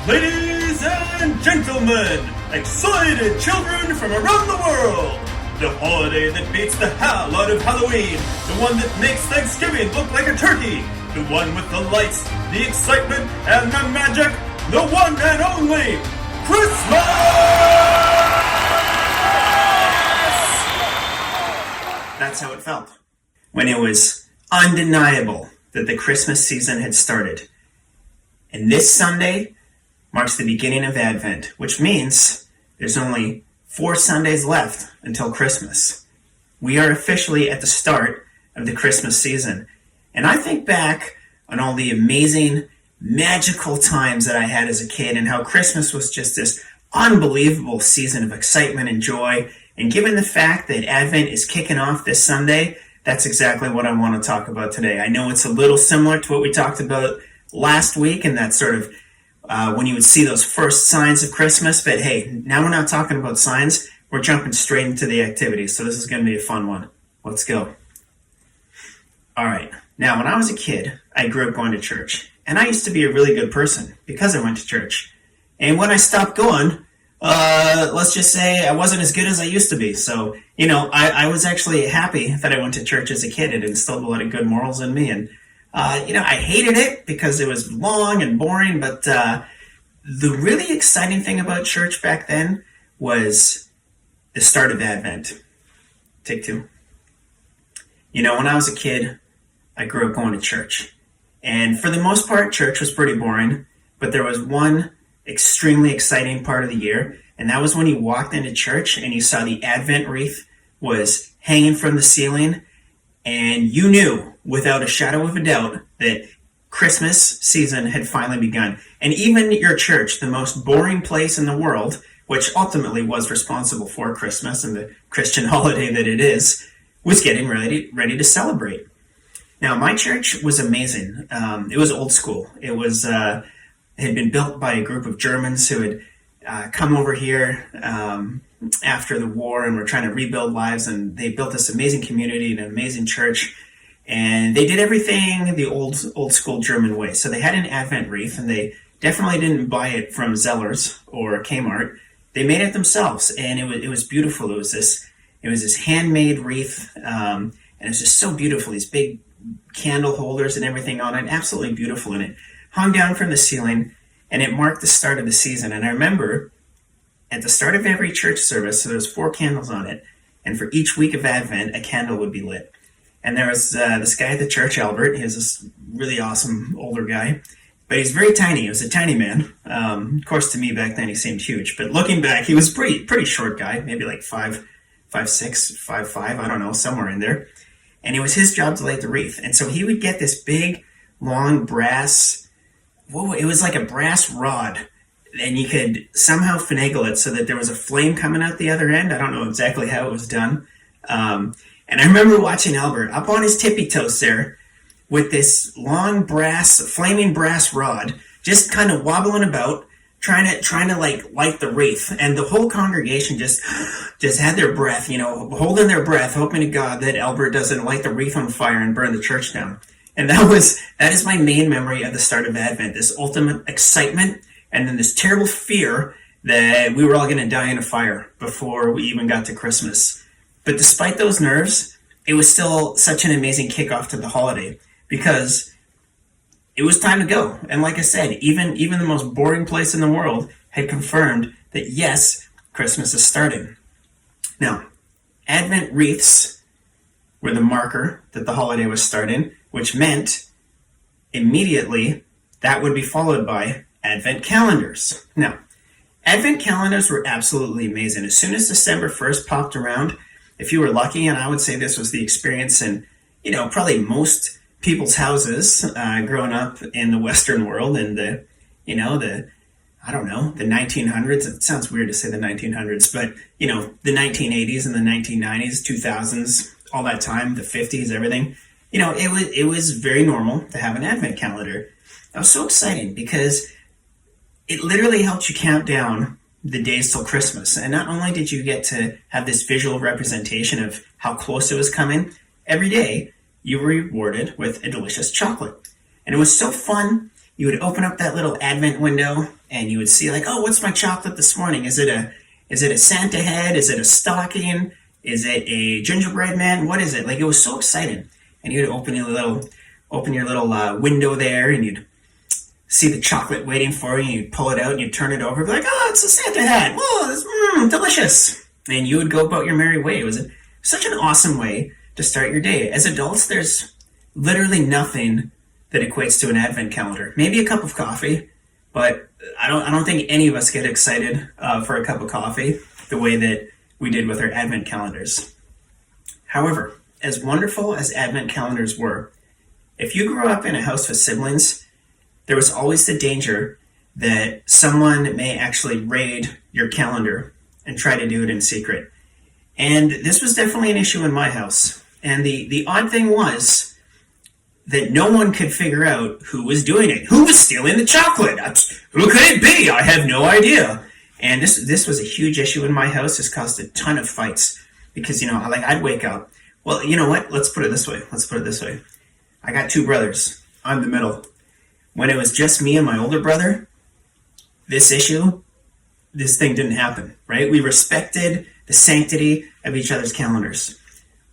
Ladies and gentlemen, excited children from around the world, the holiday that beats the hell out of Halloween, the one that makes Thanksgiving look like a turkey, the one with the lights, the excitement, and the magic, the one and only Christmas! That's how it felt when it was undeniable that the Christmas season had started. And this Sunday marks the beginning of Advent, which means there's only 4 Sundays left until Christmas. We are officially at the start of the Christmas season. And I think back on all the amazing, magical times that I had as a kid and how Christmas was just this unbelievable season of excitement and joy. And given the fact that Advent is kicking off this Sunday, that's exactly what I want to talk about today. I know it's a little similar to what we talked about last week, and that sort of when you would see those first signs of Christmas. But hey, now we're not talking about signs. We're jumping straight into the activities. So this is going to be a fun one. Let's go. All right. Now, when I was a kid, I grew up going to church. And I used to be a really good person because I went to church. And when I stopped going, let's just say I wasn't as good as I used to be. So, I was actually happy that I went to church as a kid. It instilled a lot of good morals in me. And I hated it because it was long and boring, but the really exciting thing about church back then was the start of Advent. Take 2. When I was a kid, I grew up going to church. And for the most part, church was pretty boring, but there was one extremely exciting part of the year, and that was when you walked into church and you saw the Advent wreath was hanging from the ceiling, and you knew without a shadow of a doubt that Christmas season had finally begun. And even your church, the most boring place in the world, which ultimately was responsible for Christmas and the Christian holiday that it is, was getting ready to celebrate. Now, my church was amazing. It was old school. It was had been built by a group of Germans who had come over here after the war and were trying to rebuild lives, and they built this amazing community and an amazing church. And they did everything the old school German way. So they had an Advent wreath, and they definitely didn't buy it from Zellers or Kmart. They made it themselves, and it was beautiful. It was this handmade wreath, and it was just so beautiful. These big candle holders and everything on it, absolutely beautiful. And it hung down from the ceiling, and it marked the start of the season. And I remember at the start of every church service, so there's 4 candles on it, and for each week of Advent, a candle would be lit. And there was this guy at the church, Albert. He was this really awesome older guy, but he's very tiny. He was a tiny man. Of course, to me back then, he seemed huge. But looking back, he was pretty short guy, maybe like 5'6", 5'5", I don't know, somewhere in there. And it was his job to light the wreath. And so he would get this big, long brass, it was like a brass rod, and you could somehow finagle it so that there was a flame coming out the other end. I don't know exactly how it was done. And I remember watching Albert up on his tippy toes there with this long flaming brass rod, just kind of wobbling about, trying to like light the wreath. And the whole congregation just had their breath, holding their breath, hoping to God that Albert doesn't light the wreath on fire and burn the church down. And that is my main memory of the start of Advent, this ultimate excitement and then this terrible fear that we were all going to die in a fire before we even got to Christmas. But despite those nerves, it was still such an amazing kickoff to the holiday because it was time to go. And like I said, even the most boring place in the world had confirmed that yes, Christmas is starting. Now, Advent wreaths were the marker that the holiday was starting, which meant immediately that would be followed by Advent calendars. Now, Advent calendars were absolutely amazing. As soon as December 1st popped around, if you were lucky, and I would say this was the experience in, probably most people's houses growing up in the Western world in the 1900s. It sounds weird to say the 1900s, but, the 1980s and the 1990s, 2000s, all that time, the 50s, everything. It was very normal to have an Advent calendar. That was so exciting because it literally helped you count down the days till Christmas. And not only did you get to have this visual representation of how close it was coming, every day you were rewarded with a delicious chocolate. And it was so fun you would open up that little Advent window and you would see like, oh, what's my chocolate this morning? Is it a Santa head? Is it a stocking? Is it a gingerbread man? What is it? Like, it was so exciting. And you'd open your little window there, and you'd see the chocolate waiting for you, and you'd pull it out and you'd turn it over and be like, oh, it's a Santa hat. Oh, it's delicious. And you would go about your merry way. It was such an awesome way to start your day. As adults, there's literally nothing that equates to an Advent calendar. Maybe a cup of coffee, but I don't think any of us get excited for a cup of coffee the way that we did with our Advent calendars. However, as wonderful as Advent calendars were, if you grew up in a house with siblings, there was always the danger that someone may actually raid your calendar and try to do it in secret. And this was definitely an issue in my house. And the odd thing was that no one could figure out who was doing it. Who was stealing the chocolate? Who could it be? I have no idea. And this was a huge issue in my house. This caused a ton of fights because, I'd wake up. Well, you know what? Let's put it this way. I got two brothers. I'm the middle. When it was just me and my older brother, this thing didn't happen, right? We respected the sanctity of each other's calendars.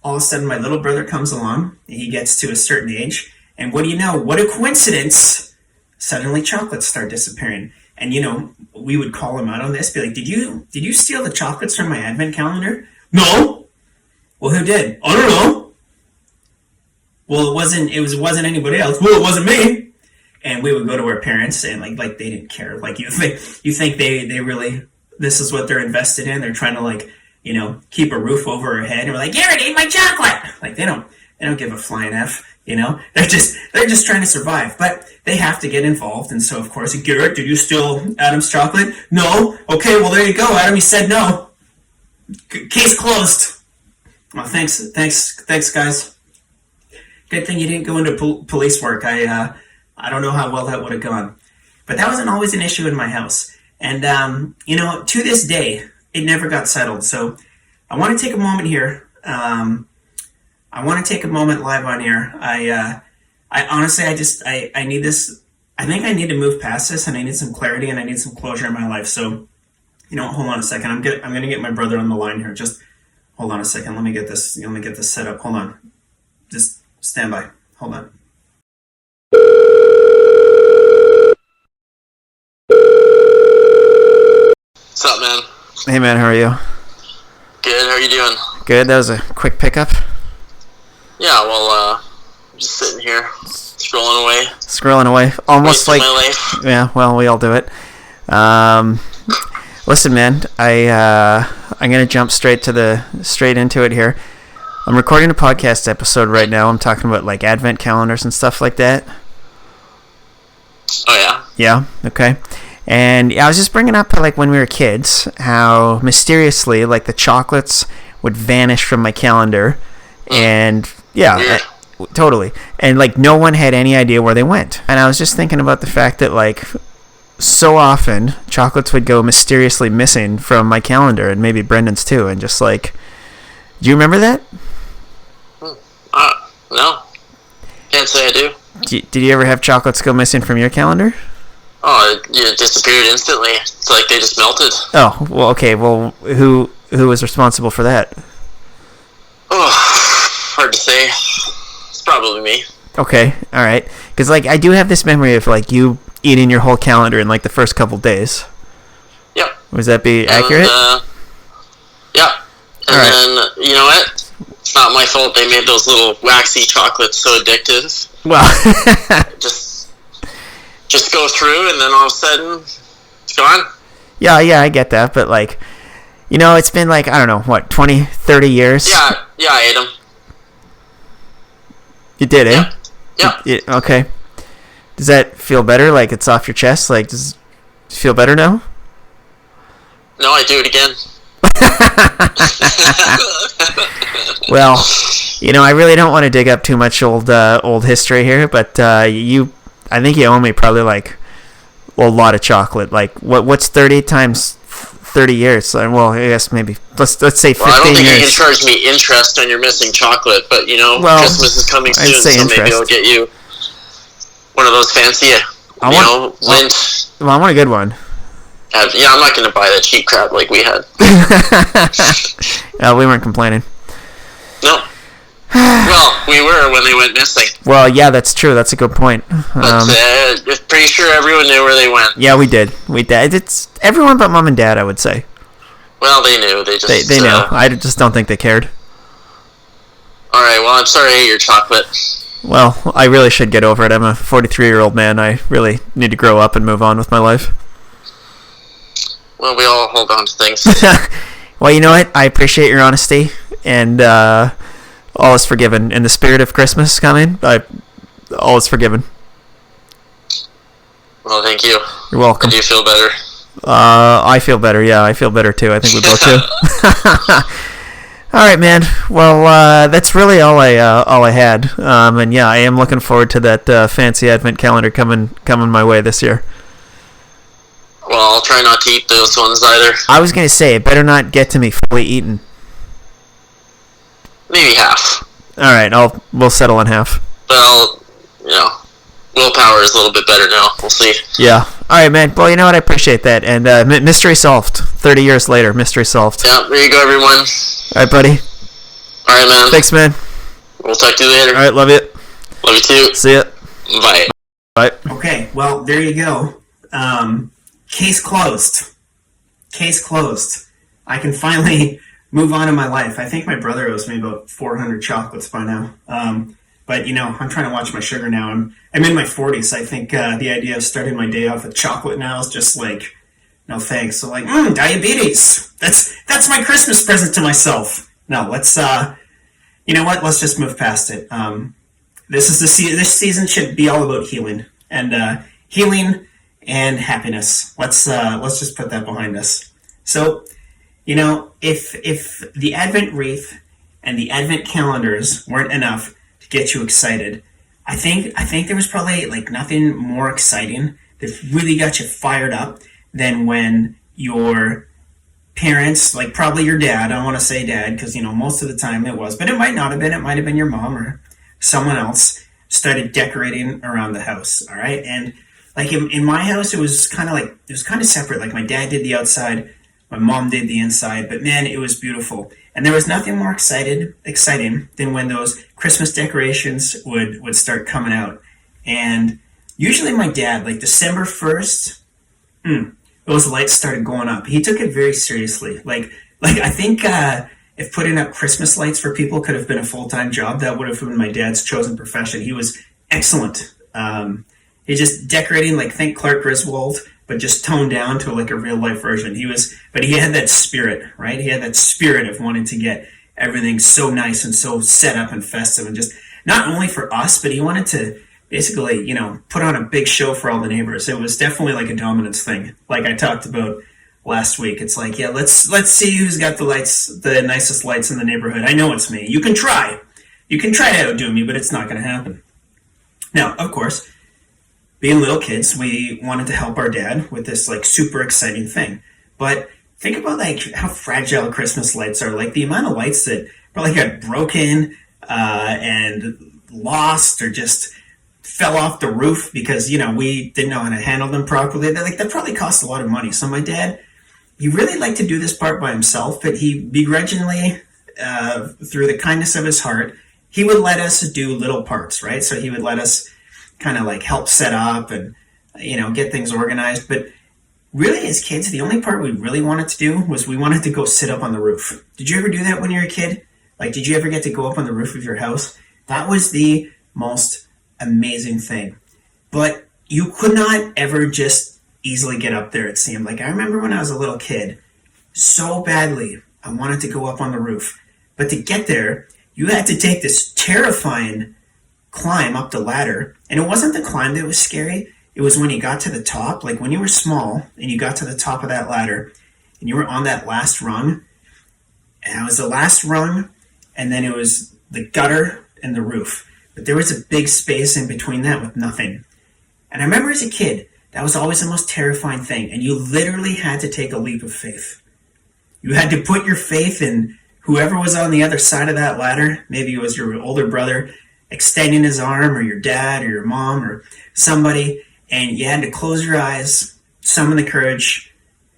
All of a sudden, my little brother comes along, and he gets to a certain age, and what do you know? What a coincidence! Suddenly, chocolates start disappearing. And, we would call him out on this, be like, did you steal the chocolates from my Advent calendar? No! Well, who did? I don't know. Well, it wasn't anybody else. Well, it wasn't me. And we would go to our parents, and like they didn't care. Like, you think they really, this is what they're invested in? They're trying to keep a roof over our head, and we're like, Garrett, ate my chocolate. Like, they don't give a flying F. They're just trying to survive, but they have to get involved. And so, of course, Garrett, did you steal Adam's chocolate? No. Okay, well, there you go, Adam. You said no. Case closed. Well, thanks, guys. Good thing you didn't go into police work. I don't know how well that would have gone. But that wasn't always an issue in my house. And, to this day, it never got settled. So I want to take a moment here. I want to take a moment live on here. I honestly, I need this. I think I need to move past this, and I need some clarity, and I need some closure in my life. So, hold on a second. I'm going to get my brother on the line here. Just hold on a second. Let me get this set up. Hold on. Just stand by. Hold on. What's up, man? Hey, man, how are you? Good, how are you doing? Good, that was a quick pickup. Yeah, well, I'm just sitting here, scrolling away. Almost like... my life. Yeah, well, we all do it. Listen, man, I'm going to jump straight into it here. I'm recording a podcast episode right now. I'm talking about, like, Advent calendars and stuff like that. Oh, yeah? Yeah, okay. And I was just bringing up, like, when we were kids, how mysteriously, like, the chocolates would vanish from my calendar. And, yeah, totally. And, like, no one had any idea where they went. And I was just thinking about the fact that, like, so often, chocolates would go mysteriously missing from my calendar, and maybe Brendan's too, and just, like, do you remember that? No. Can't say I do. Did you ever have chocolates go missing from your calendar? Oh, it disappeared instantly. It's like they just melted. Oh, well, okay. Well, who was responsible for that? Oh, hard to say. It's probably me. Okay, all right. Because, like, I do have this memory of, like, you eating your whole calendar in, like, the first couple days. Yep. Was that accurate? Yeah. And then, you know what? It's not my fault they made those little waxy chocolates so addictive. Well, just go through, and then all of a sudden, it's gone. Yeah, I get that, but, like, it's been, like, I don't know, what, 20, 30 years? Yeah, I ate them. You did, eh? Yeah. Okay. Does that feel better? Like, it's off your chest? Like, does it feel better now? No, I do it again. Well, I really don't want to dig up too much old history here, but I think you owe me probably, like, a lot of chocolate. Like, what's 30 times 30 years? Well, I guess maybe let's say 15 years. Well, I don't think you can charge me interest on your missing chocolate, but Christmas is coming soon, so interest. Maybe I'll get you one of those fancy Lint. Well, I want a good one. Yeah, I'm not going to buy that cheap crap like we had. We weren't complaining. No. Well, we were when they went missing. Well, yeah, that's true. That's a good point. But pretty sure everyone knew where they went. Yeah, we did. It's everyone but Mom and Dad, I would say. Well, they knew. They just they knew. I just don't think they cared. All right. Well, I'm sorry I ate your chocolate. Well, I really should get over it. I'm a 43-year-old man. I really need to grow up and move on with my life. Well, we all hold on to things. Well, you know what? I appreciate your honesty, and all is forgiven. In the spirit of Christmas coming, all is forgiven. Well, thank you. You're welcome. Do you feel better? I feel better. Yeah, I feel better too. I think we both do. All right, man. Well, that's really all I had. And yeah, I am looking forward to that fancy advent calendar coming my way this year. Well, I'll try not to eat those ones either. I was gonna say it better not get to me fully eaten. Maybe half. All right, we'll settle on half. Well, willpower is a little bit better now. We'll see. Yeah. All right, man. Well, you know what? I appreciate that. And mystery solved. 30 years later, mystery solved. Yeah, there you go, everyone. All right, buddy. All right, man. Thanks, man. We'll talk to you later. All right, love you. Love you too. See ya. Bye. Bye. Okay, well, there you go. Case closed. Case closed. I can finally move on in my life. I think my brother owes me about 400 chocolates by now. But, I'm trying to watch my sugar now. I'm in my 40s. I think the idea of starting my day off with chocolate now is just like, no thanks. So like, diabetes. That's my Christmas present to myself. No, let's, you know what? Let's just move past it. This season should be all about healing. And healing and happiness. Let's just put that behind us. So, if the Advent wreath and the Advent calendars weren't enough to get you excited, I think there was probably like nothing more exciting that really got you fired up than when your parents, like probably your dad, I want to say dad because most of the time it was, but it might not have been. It might have been your mom or someone else started decorating around the house. All right, and like in my house, it was kind of separate. Like my dad did the outside, my mom did the inside, but man, it was beautiful. And there was nothing more exciting than when those Christmas decorations would start coming out. And usually my dad, like December 1st, those lights started going up. He took it very seriously. Like I think if putting up Christmas lights for people could have been a full-time job, that would have been my dad's chosen profession. He was excellent. He just decorating like think Clark Griswold, but just toned down to like a real life version. But he had that spirit, right? He had that spirit of wanting to get everything so nice and so set up and festive, and just not only for us, but he wanted to basically, put on a big show for all the neighbors. It was definitely like a dominance thing, like I talked about last week. It's like, yeah, let's see who's got the nicest lights in the neighborhood. I know it's me. You can try to outdo me, but it's not going to happen. Now, of course, being little kids, we wanted to help our dad with this like super exciting thing. But think about like how fragile Christmas lights are. Like the amount of lights that probably got broken and lost or just fell off the roof because we didn't know how to handle them properly. That probably cost a lot of money. So my dad, he really liked to do this part by himself, but he begrudgingly, through the kindness of his heart, he would let us do little parts, right? So he would let us kind of like help set up and get things organized. But really, as kids, the only part we really wanted to do was we wanted to go sit up on the roof. Did you ever do that when you were a kid? Like, did you ever get to go up on the roof of your house? That was the most amazing thing. But you could not ever just easily get up there, it seemed. Like, I remember when I was a little kid, so badly I wanted to go up on the roof. But to get there, you had to take this terrifying climb up the ladder. And it wasn't the climb that was scary. It was when you got to the top, like when you were small and you got to the top of that ladder and you were on that last rung. And it was the last rung, and then it was the gutter and the roof. But there was a big space in between that with nothing. And I remember as a kid, that was always the most terrifying thing. And you literally had to take a leap of faith. You had to put your faith in whoever was on the other side of that ladder. Maybe it was your older brother extending his arm, or your dad or your mom or somebody. and you had to close your eyes, summon the courage,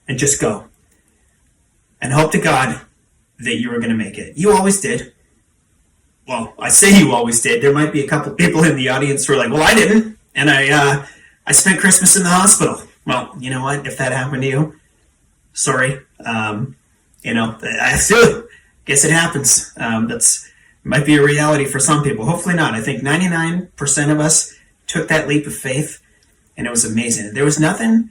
and just go. And hope to God that you were going to make it. You always did. Well, I say you always did. There might be a couple people in the audience who are like, well, I didn't. And I spent Christmas in the hospital. Well, you know what? If that happened to you, sorry. I still guess it happens. That's might be a reality for some people. Hopefully not. I think 99% of us took that leap of faith, and it was amazing. There was nothing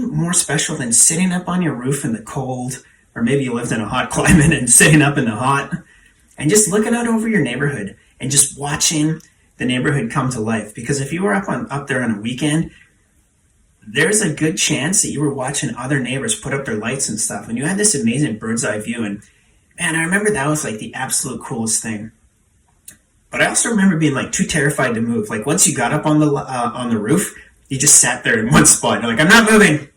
more special than sitting up on your roof in the cold, or maybe you lived in a hot climate and sitting up in the hot, and just looking out over your neighborhood and just watching the neighborhood come to life. Because if you were up there on a weekend, there's a good chance that you were watching other neighbors put up their lights and stuff, and you had this amazing bird's eye view. And man, I remember that was like the absolute coolest thing. But I also remember being like too terrified to move. Like once you got up on the roof, you just sat there in one spot. You're like, I'm not moving.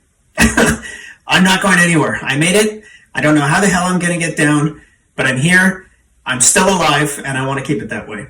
I'm not going anywhere. I made it. I don't know how the hell I'm going to get down, but I'm here. I'm still alive, and I want to keep it that way.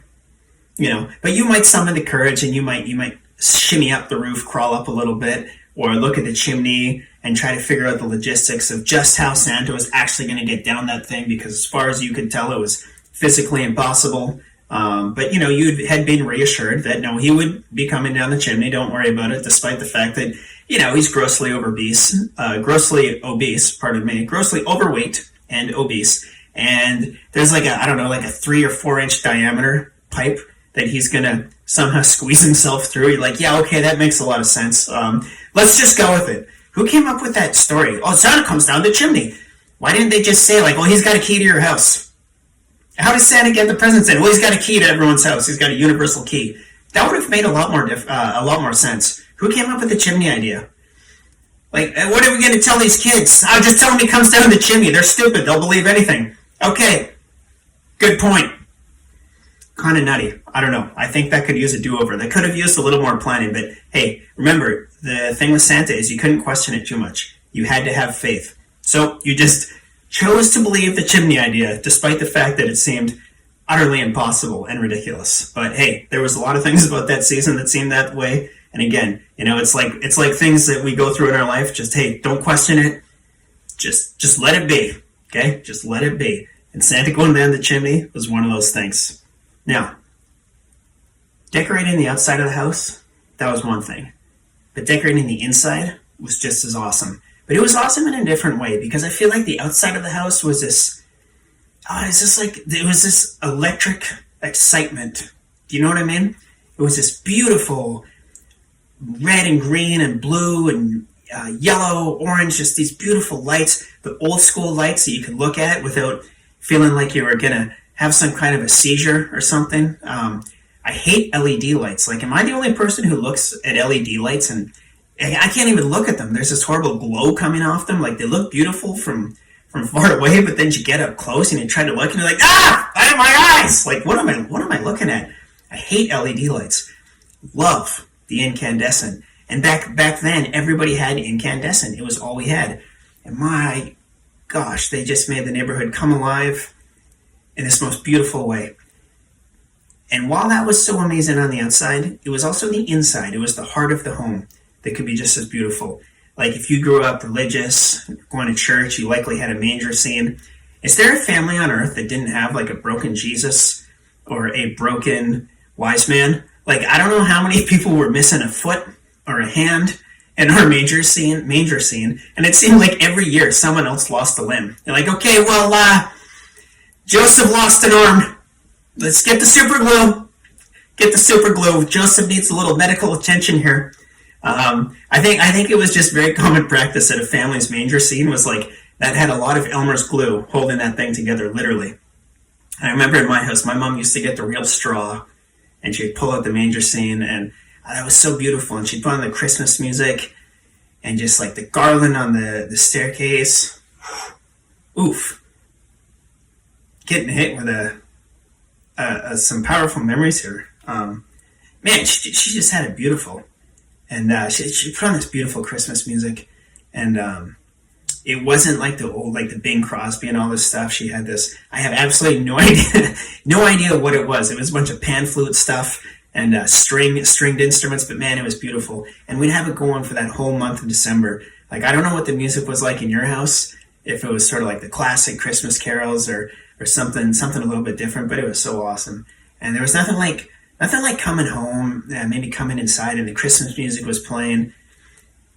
But you might summon the courage, and you might shimmy up the roof, crawl up a little bit, or look at the chimney and try to figure out the logistics of just how Santa was actually going to get down that thing, because as far as you could tell, it was physically impossible. But you had been reassured that no, he would be coming down the chimney. Don't worry about it, despite the fact that he's grossly obese, grossly overweight and obese. And there's like a 3 or 4 inch diameter pipe that he's gonna somehow squeeze himself through. You're like, yeah, okay, that makes a lot of sense. Let's just go with it. Who came up with that story? Oh, Santa comes down the chimney. Why didn't they just say like, well, he's got a key to your house? How does Santa get the presents in? Well, he's got a key to everyone's house. He's got a universal key. That would have made a lot more sense. Who came up with the chimney idea? Like, what are we going to tell these kids? I'll just tell them he comes down the chimney. They're stupid. They'll believe anything. Okay, good point. Kind of nutty. I don't know. I think that could use a do-over. They could have used a little more planning, but hey, remember, the thing with Santa is you couldn't question it too much. You had to have faith. So you just chose to believe the chimney idea, despite the fact that it seemed utterly impossible and ridiculous. But hey, there was a lot of things about that season that seemed that way. And again, it's like things that we go through in our life. Just, hey, don't question it. Just let it be. Okay? Just let it be. And Santa going down the chimney was one of those things. Now, decorating the outside of the house, that was one thing. But decorating the inside was just as awesome. But it was awesome in a different way, because I feel like the outside of the house was this electric excitement. Do you know what I mean? It was this beautiful red and green and blue and yellow, orange, just these beautiful lights, the old school lights that you could look at without feeling like you were going to have some kind of a seizure or something. I hate LED lights. Like, am I the only person who looks at LED lights and I can't even look at them? There's this horrible glow coming off them. Like, they look beautiful from far away, but then you get up close and you try to look and you're like, I have my eyes! Like, what am I looking at? I hate LED lights. Love the incandescent. And back then, everybody had incandescent. It was all we had. And my gosh, they just made the neighborhood come alive in this most beautiful way. And while that was so amazing on the outside, it was also the inside. It was the heart of the home that could be just as beautiful. Like, if you grew up religious, going to church, you likely had a manger scene. Is there a family on earth that didn't have like a broken Jesus or a broken wise man? Like, I don't know how many people were missing a foot or a hand in our manger scene, and it seemed like every year someone else lost a limb. They're like, okay, well, Joseph lost an arm. Let's get the super glue. Get the super glue. Joseph needs a little medical attention here. I think it was just very common practice that a family's manger scene was like, that had a lot of Elmer's glue holding that thing together, literally. I remember in my house, my mom used to get the real straw, and she'd pull out the manger scene, and that was so beautiful. And she'd put on the Christmas music, and just like the garland on the staircase. Oof. Getting hit with some powerful memories here. Man, she just had it beautiful. And she put on this beautiful Christmas music. And it wasn't like the old, like the Bing Crosby and all this stuff. She had this, I have absolutely no idea what it was. It was a bunch of pan flute stuff. and stringed instruments. But man, it was beautiful. And we'd have it going for that whole month of December. Like, I don't know what the music was like in your house, if it was sort of like the classic Christmas carols or something a little bit different, but it was so awesome. And there was nothing like coming home, maybe coming inside and the Christmas music was playing.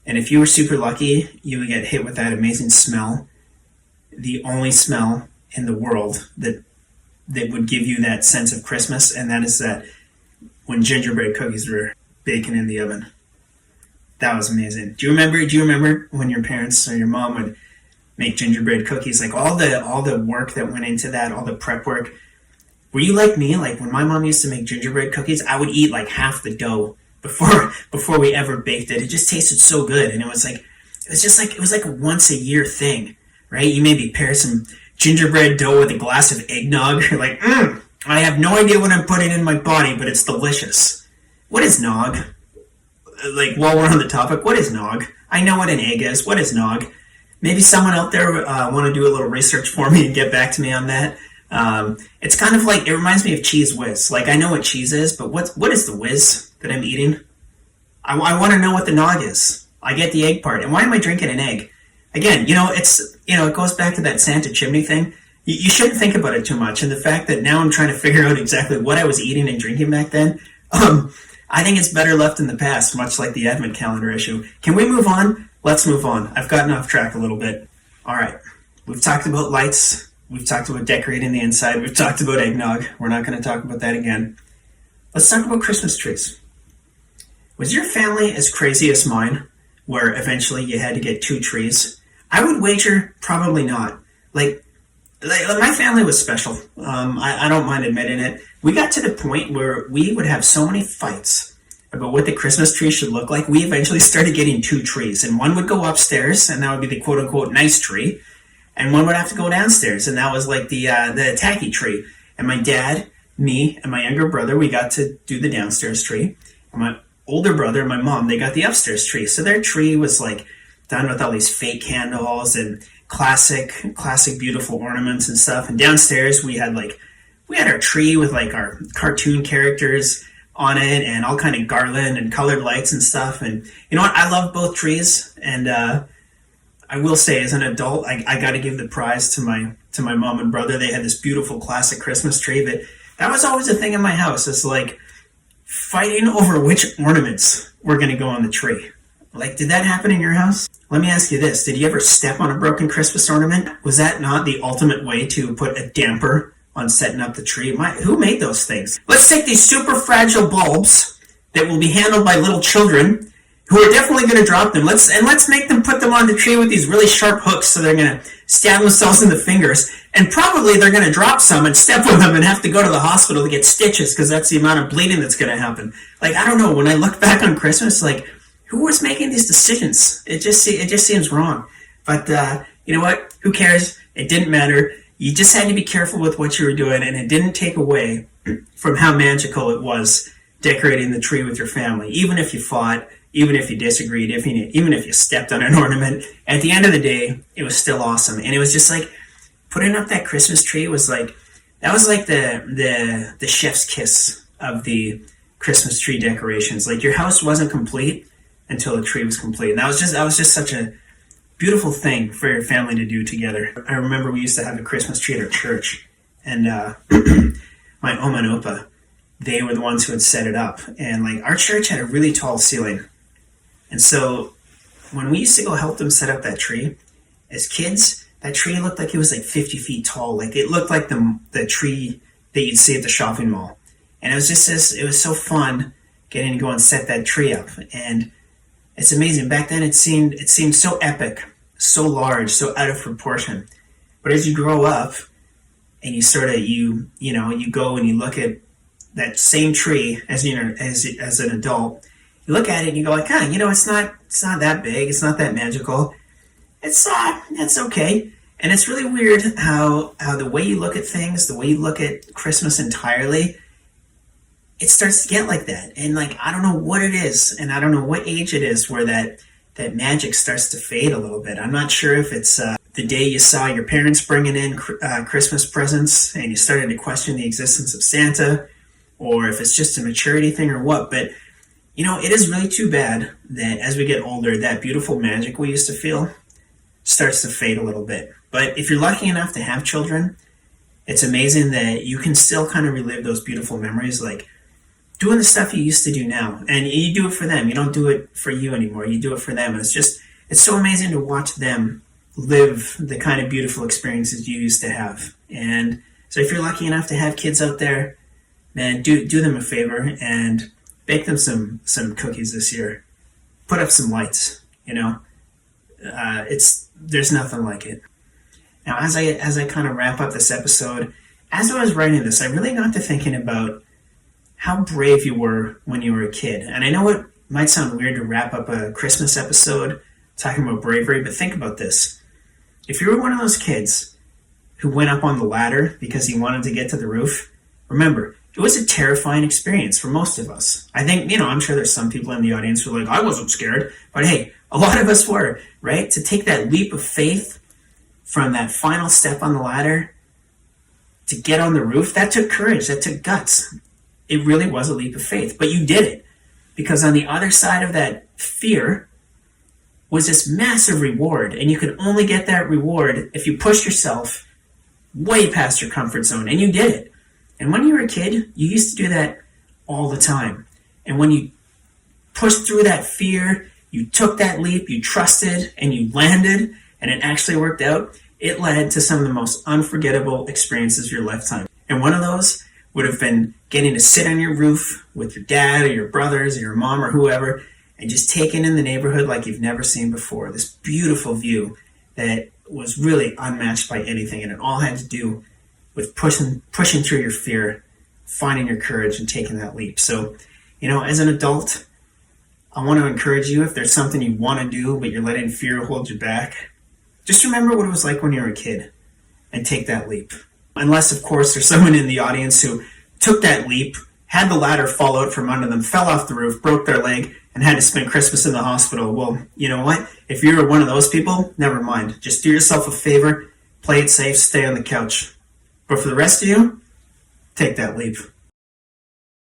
And if you were super lucky, you would get hit with that amazing smell, the only smell in the world that would give you that sense of Christmas, and that is that when gingerbread cookies were baking in the oven. That was amazing. Do you remember when your parents or your mom would make gingerbread cookies? Like all the work that went into that, all the prep work. Were you like me? Like when my mom used to make gingerbread cookies, I would eat like half the dough before we ever baked it. It just tasted so good, and it was like a once a year thing, right? You maybe pair some gingerbread dough with a glass of eggnog. You're like, I have no idea what I'm putting in my body, but it's delicious. What is nog? Like, while we're on the topic, what is nog? I know what an egg is. What is nog? Maybe someone out there want to do a little research for me and get back to me on that. It's kind of like, it reminds me of Cheese Whiz. Like, I know what cheese is, but what is the whiz that I'm eating? I want to know what the nog is. I get the egg part. And why am I drinking an egg? Again, it goes back to that Santa chimney thing. You shouldn't think about it too much. And the fact that now I'm trying to figure out exactly what I was eating and drinking back then, I think it's better left in the past, much like the Advent calendar issue. Can we move on? Let's move on. I've gotten off track a little bit. All right. We've talked about lights. We've talked about decorating the inside. We've talked about eggnog. We're not going to talk about that again. Let's talk about Christmas trees. Was your family as crazy as mine, where eventually you had to get 2 trees? I would wager probably not. Like my family was special. I don't mind admitting it. We got to the point where we would have so many fights about what the Christmas tree should look like. We eventually started getting 2 trees, and one would go upstairs, and that would be the quote-unquote nice tree, and one would have to go downstairs, and that was like the tacky tree. And my dad, me, and my younger brother, we got to do the downstairs tree. And my older brother and my mom, they got the upstairs tree. So their tree was like done with all these fake candles and classic beautiful ornaments and stuff. And downstairs we had our tree with like our cartoon characters on it and all kind of garland and colored lights and stuff. And you know what? I love both trees, and I will say, as an adult, I got to give the prize to my mom and brother. They had this beautiful classic Christmas tree. That was always a thing in my house. It's like fighting over which ornaments were going to go on the tree. Like, did that happen in your house? Let me ask you this. Did you ever step on a broken Christmas ornament? Was that not the ultimate way to put a damper on setting up the tree? Who made those things? Let's take these super fragile bulbs that will be handled by little children who are definitely going to drop them. Let's make them put them on the tree with these really sharp hooks, so they're going to stab themselves in the fingers, and probably they're going to drop some and step on them and have to go to the hospital to get stitches, because that's the amount of bleeding that's going to happen. Like, I don't know. When I look back on Christmas, like, who was making these decisions? It just seems wrong. But you know what? Who cares? It didn't matter. You just had to be careful with what you were doing, and it didn't take away from how magical it was decorating the tree with your family. Even if you fought, even if you disagreed, even if you stepped on an ornament, at the end of the day, it was still awesome. And it was just like, putting up that Christmas tree was like the chef's kiss of the Christmas tree decorations. Like, your house wasn't complete until the tree was complete. And that was just such a beautiful thing for your family to do together. I remember we used to have a Christmas tree at our church, and my Oma and Opa, they were the ones who had set it up. And like, our church had a really tall ceiling. And so when we used to go help them set up that tree, as kids, that tree looked like it was like 50 feet tall. Like, it looked like the tree that you'd see at the shopping mall. And it was just it was so fun getting to go and set that tree up. And it's amazing. Back then, it seemed so epic, so large, so out of proportion. But as you grow up and you sort of you go and you look at that same tree as an adult, you look at it and you go like, it's not that big, it's not that magical. It's okay. And it's really weird how the way you look at things, the way you look at Christmas entirely, it starts to get like that. And like, I don't know what it is, and I don't know what age it is where that magic starts to fade a little bit. I'm not sure if it's the day you saw your parents bringing in Christmas presents and you started to question the existence of Santa, or if it's just a maturity thing or what, but it is really too bad that as we get older, that beautiful magic we used to feel starts to fade a little bit. But if you're lucky enough to have children, it's amazing that you can still kind of relive those beautiful memories, like doing the stuff you used to do now. And you do it for them. You don't do it for you anymore. You do it for them. And it's so amazing to watch them live the kind of beautiful experiences you used to have. And so if you're lucky enough to have kids out there, man, do them a favor and bake them some cookies this year. Put up some lights, there's nothing like it. Now, as I kind of wrap up this episode, as I was writing this, I really got to thinking about how brave you were when you were a kid. And I know it might sound weird to wrap up a Christmas episode talking about bravery, but think about this. If you were one of those kids who went up on the ladder because he wanted to get to the roof, remember, it was a terrifying experience for most of us. I think, I'm sure there's some people in the audience who are like, I wasn't scared. But hey, a lot of us were, right? To take that leap of faith from that final step on the ladder to get on the roof, that took courage, that took guts. It really was a leap of faith, but you did it. Because on the other side of that fear was this massive reward, and you could only get that reward if you pushed yourself way past your comfort zone, and you did it. And when you were a kid, you used to do that all the time. And when you pushed through that fear, you took that leap, you trusted, and you landed, and it actually worked out, it led to some of the most unforgettable experiences of your lifetime. And one of those would have been getting to sit on your roof with your dad or your brothers or your mom or whoever and just taking in the neighborhood like you've never seen before. This beautiful view that was really unmatched by anything, and it all had to do with pushing through your fear, finding your courage, and taking that leap. So, as an adult, I want to encourage you, if there's something you want to do but you're letting fear hold you back, just remember what it was like when you were a kid and take that leap. Unless, of course, there's someone in the audience who took that leap, had the ladder fall out from under them, fell off the roof, broke their leg, and had to spend Christmas in the hospital. Well, you know what? If you're one of those people, never mind. Just do yourself a favor, play it safe, stay on the couch. But for the rest of you, take that leap.